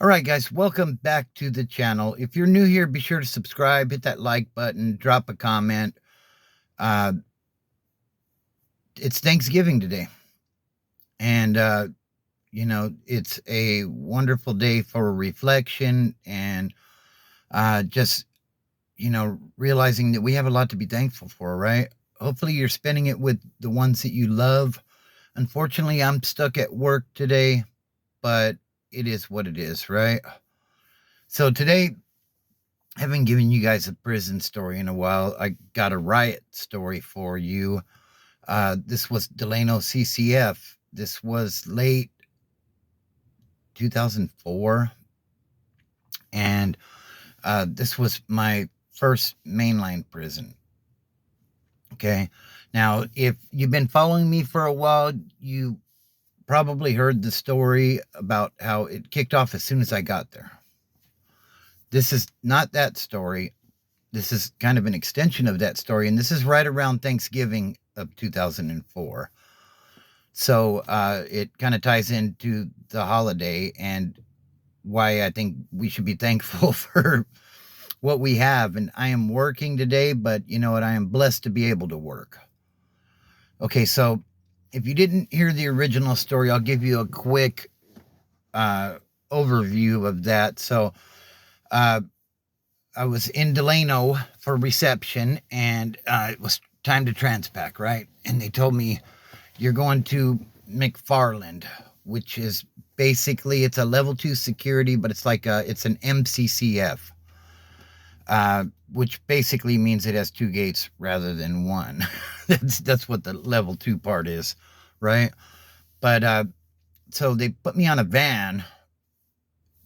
All right, guys, welcome back to the channel. If you're new here, be sure to subscribe, hit that like button, drop a comment. Uh, it's Thanksgiving today, and it's a wonderful day for reflection and just realizing that we have a lot to be thankful for. Right? Hopefully, you're spending it with the ones that you love. Unfortunately, I'm stuck at work today, but it is what it is, right? So today I haven't given you guys a prison story in a while. I got a riot story for you. This was Delano CCF. This was late 2004. And this was my first mainline prison. Okay. Now, if you've been following me for a while, you probably heard the story about how it kicked off as soon as I got there. This is not that story. This is kind of an extension of that story, and this is right around Thanksgiving of 2004. So it kind of ties into the holiday and why I think we should be thankful for what we have. And I am working today, but you know what? I am blessed to be able to work. Okay, so if you didn't hear the original story, I'll give you a quick overview of that. So uh, I was in Delano for reception, and it was time to transpack, right? And they told me, you're going to McFarland, which is basically, it's a level 2 security, but it's an MCCF, which basically means it has 2 gates rather than 1. That's what the level 2 part is, right? But so they put me on a van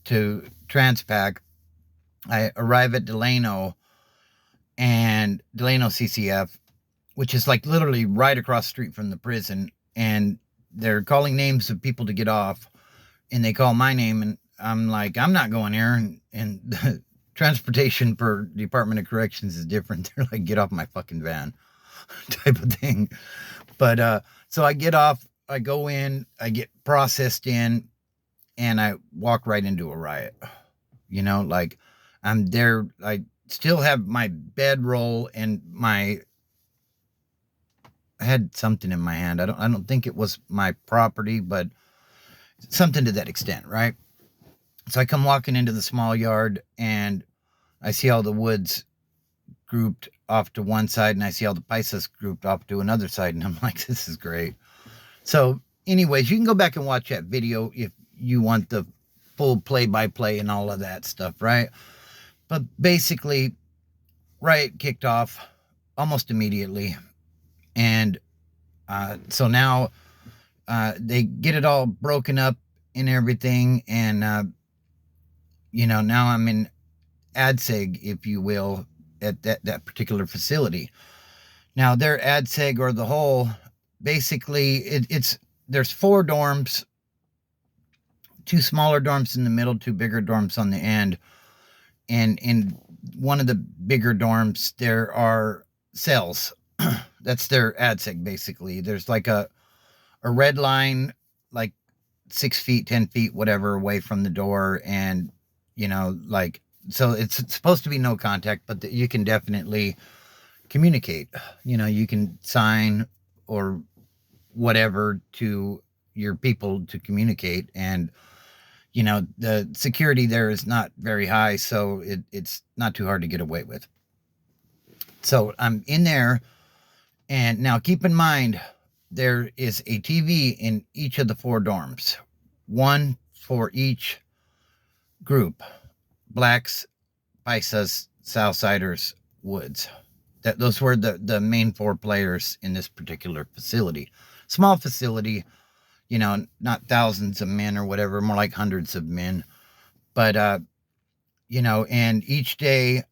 to transpack. I arrive at Delano CCF, which is like literally right across the street from the prison, and they're calling names of people to get off, and they call my name, and I'm like, I'm not going here. And the transportation for Department of Corrections is different. They're like, get off my fucking van type of thing. But so I get off, I go in, I get processed in, and I walk right into a riot. Like, I'm there, I still have my bedroll and I had something in my hand. I don't think it was my property, but something to that extent, right? So I come walking into the small yard, and I see all the woods grouped off to one side, and I see all the paisas grouped off to another side, and I'm like, this is great. So anyways, you can go back and watch that video if you want the full play-by-play and all of that stuff, right? But basically, riot kicked off almost immediately. And so now they get it all broken up and everything. And, now I'm in ADSEG, if you will, at that particular facility. Now, their ADSEG, or the whole, basically, there's 4 dorms, 2 smaller dorms in the middle, 2 bigger dorms on the end. And in one of the bigger dorms, there are cells. That's their ADSEG, basically. There's like a red line, like 6 feet, 10 feet, whatever, away from the door. And, so it's supposed to be no contact, but you can definitely communicate. You can sign or whatever to your people to communicate. And, the security there is not very high, so it's not too hard to get away with. So I'm in there. And now keep in mind, there is a TV in each of the 4 dorms, one for each group: blacks, paisas, Southsiders, woods. Those were the main 4 players in this particular facility. Small facility, not thousands of men or whatever, more like hundreds of men. But, and each day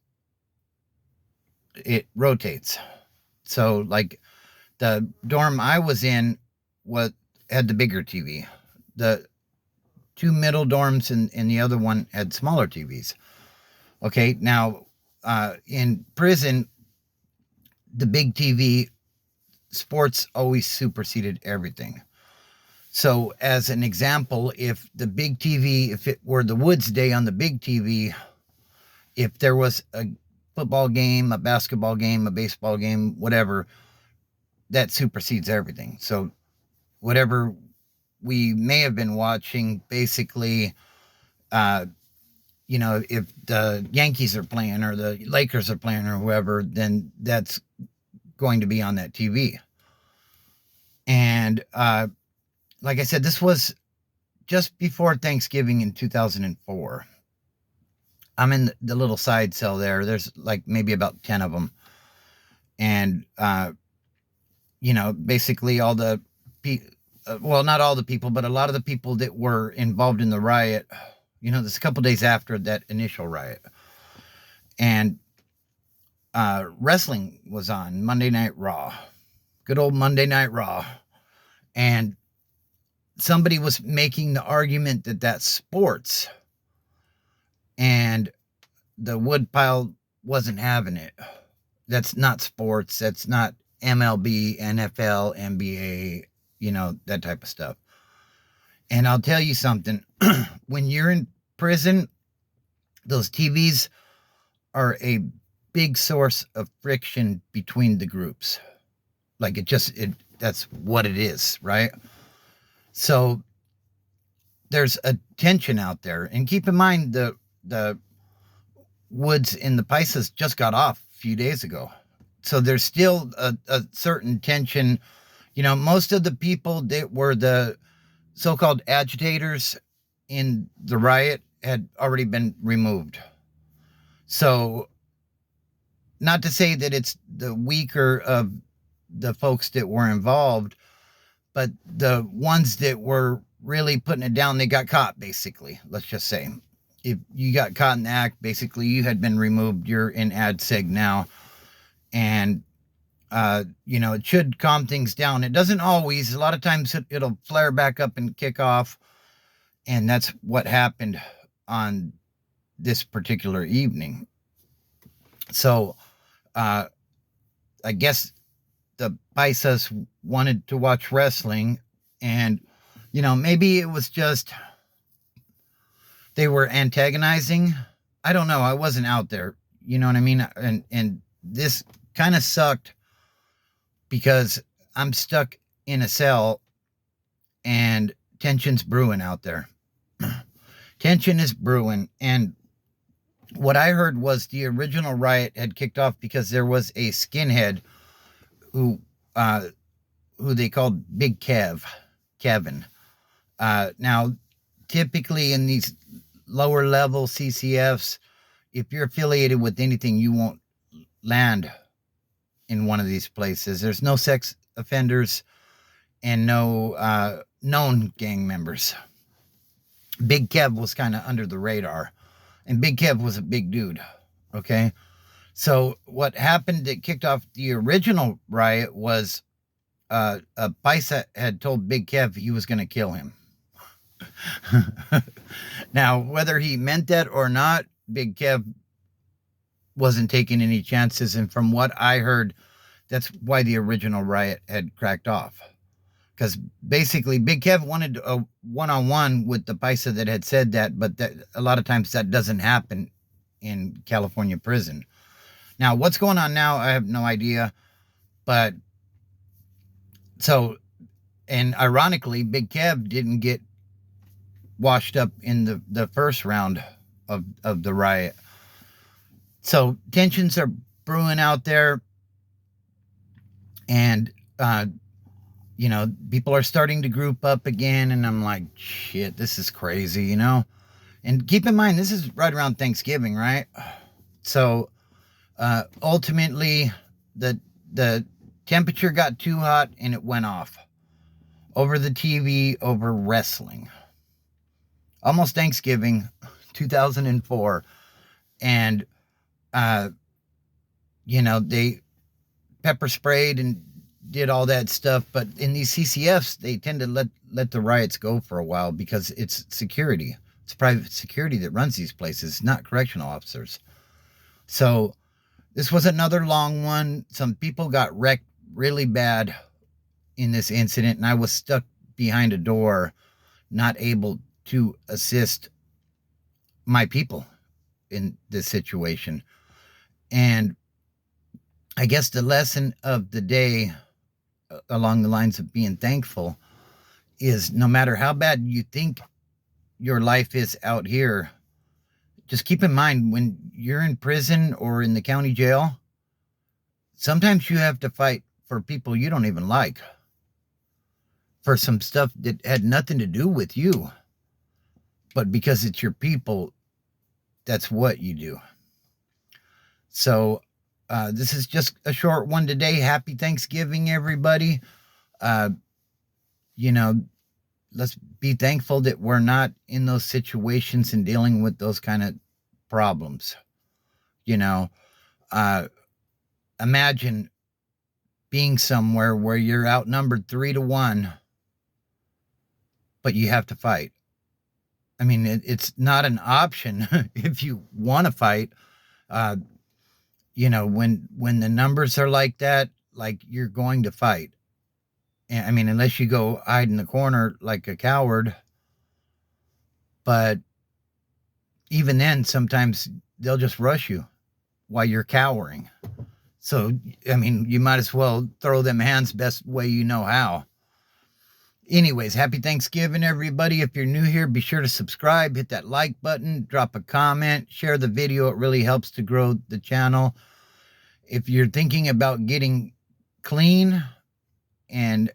it rotates. So, like, the dorm I was in had the bigger TV. The 2 middle dorms and the other one had smaller TVs. Okay, now, in prison, the big TV, sports always superseded everything. So, as an example, if the big TV, if it were the Woods Day on the big TV, if there was a football game, a basketball game, a baseball game, whatever, that supersedes everything. So, whatever we may have been watching, basically, if the Yankees are playing or the Lakers are playing or whoever, then that's going to be on that TV. And like I said, this was just before Thanksgiving in 2004. I'm in the little side cell there. There's like maybe about 10 of them. And, basically all the people, well, not all the people, but a lot of the people that were involved in the riot, this a couple days after that initial riot. And wrestling was on Monday Night Raw. Good old Monday Night Raw. And somebody was making the argument that that's sports. And the Woodpile wasn't having it. That's not sports. That's not MLB, NFL, NBA, that type of stuff. And I'll tell you something. When you're in prison, those TVs are a big source of friction between the groups. Like that's what it is, right? So there's a tension out there. And keep in mind, the Woods and the Paisas just got off a few days ago. So there's still a certain tension. Most of the people that were the so-called agitators in the riot had already been removed. So not to say that it's the weaker of the folks that were involved, but the ones that were really putting it down, they got caught, basically. Let's just say. If you got caught in the act, basically you had been removed. You're in ad seg now. And, it should calm things down. It doesn't always. A lot of times it'll flare back up and kick off. And that's what happened on this particular evening. So, I guess the Paisas wanted to watch wrestling. And, maybe it was just they were antagonizing. I don't know. I wasn't out there. You know what I mean? And this kind of sucked because I'm stuck in a cell and tension's brewing out there. Tension is brewing. And what I heard was the original riot had kicked off because there was a skinhead who they called Big Kevin. Now, typically in these lower level CCFs, if you're affiliated with anything, you won't land in one of these places. There's no sex offenders and no known gang members. Big Kev was kind of under the radar, and Big Kev was a big dude. Okay. So what happened that kicked off the original riot was a Paisa had told Big Kev he was going to kill him. Now, whether he meant that or not, Big Kev wasn't taking any chances. And from what I heard, that's why the original riot had cracked off. Because basically, Big Kev wanted a one-on-one with the Paisa that had said that, but a lot of times that doesn't happen in California prison. Now, what's going on now, I have no idea. But, so, and ironically, Big Kev didn't get washed up in the first round of the riot. So tensions are brewing out there, and people are starting to group up again, and I'm like, shit, this is crazy, And keep in mind, this is right around Thanksgiving, right? So ultimately, the temperature got too hot and it went off over the TV, over wrestling. Almost Thanksgiving, 2004. And, they pepper sprayed and did all that stuff. But in these CCFs, they tend to let the riots go for a while because it's security. It's private security that runs these places, not correctional officers. So this was another long one. Some people got wrecked really bad in this incident, and I was stuck behind a door, not able to assist my people in this situation. And I guess the lesson of the day, along the lines of being thankful, is no matter how bad you think your life is out here, just keep in mind when you're in prison or in the county jail, sometimes you have to fight for people you don't even like, for some stuff that had nothing to do with you. But because it's your people, that's what you do. So this is just a short one today. Happy Thanksgiving, everybody. You know, let's be thankful that we're not in those situations and dealing with those kind of problems. You know, imagine being somewhere where you're outnumbered 3-1, but you have to fight. I mean, it's not an option if you want to fight. You know, when the numbers are like that, like, you're going to fight. I mean, unless you go hide in the corner like a coward. But even then, sometimes they'll just rush you while you're cowering. So, I mean, you might as well throw them hands best way you know how. Anyways, happy Thanksgiving, everybody. If you're new here, be sure to subscribe, hit that like button, drop a comment, share the video. It really helps to grow the channel. If you're thinking about getting clean and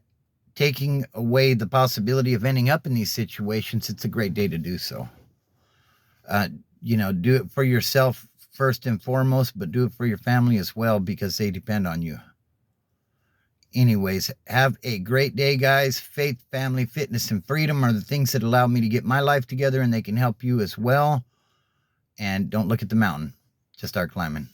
taking away the possibility of ending up in these situations, it's a great day to do so. You know, do it for yourself first and foremost, but do it for your family as well, because they depend on you. Anyways, have a great day, guys. Faith, family, fitness, and freedom are the things that allow me to get my life together, and they can help you as well. And don't look at the mountain. Just start climbing.